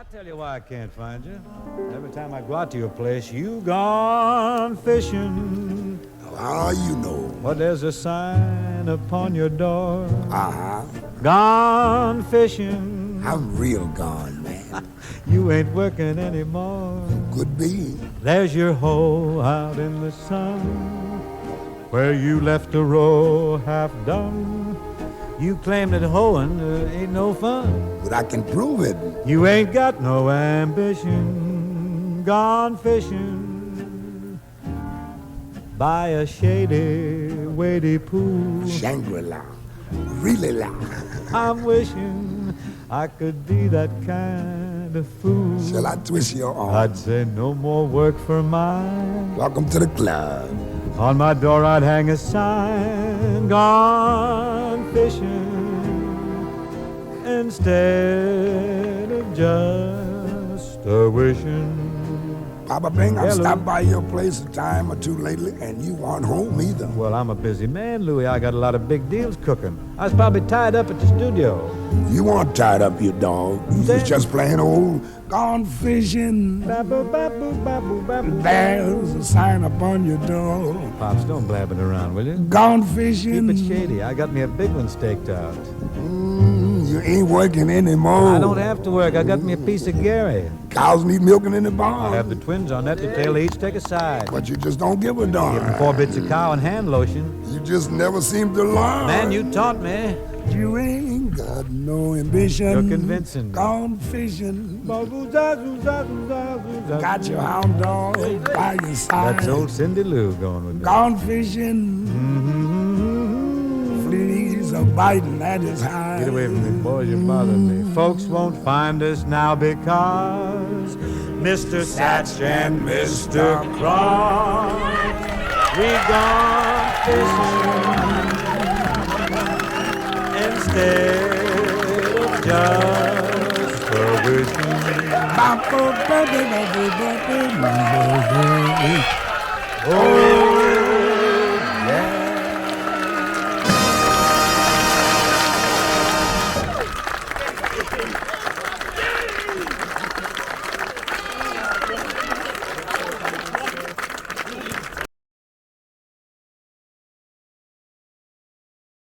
I tell you why I can't find you. Every time I go out to your place, you gone fishing. How you know? But there's a sign upon your door. Uh-huh. Gone fishing. I'm real gone, man. You ain't working anymore. Could be. There's your hole out in the sun, where you left a row half done. You claim that hoeing ain't no fun. But I can prove it. You ain't got no ambition. Gone fishing by a shady, wadey pool. Shangri-La. Really la. I'm wishing I could be that kind of fool. Shall I twist your arm? I'd say no more work for mine. Welcome to the club. On my door I'd hang a sign, gone fishing, instead of just a wishing. Papa Bing, I've Hello. stopped by your place a time or two lately, and you aren't home either. Well, I'm a busy man, Louis. I got a lot of big deals cooking. I was probably tied up at the studio. You weren't tied up, you dog. You was Then- just plain old gone fishing. Baboo, baboo, baboo, baboo. There's a sign upon your door. Pops, don't blab it around, will you? Gone fishing. Keep it shady. I got me a big one staked out. You ain't working anymore. I don't have to work. I got me a piece of Gary. Cows need milking in the I barn. have the twins on that detail. They each take a side. But you just don't give a Give them darn. 4 bits of cow and hand lotion. You just never seem to learn. Man, you taught me. You ain't got no ambition. You're convincing me. Gone fishing. Got Got your hound dog by your side. That's old Cindy Lou going with me. Gone fishing. Mm-hmm. Fleas are biting at his hide. Get away from me, boys. You're bothering me. Folks won't find us now because Mr. Satch and Mr. Clark, we gone fishing instead of just a wishing.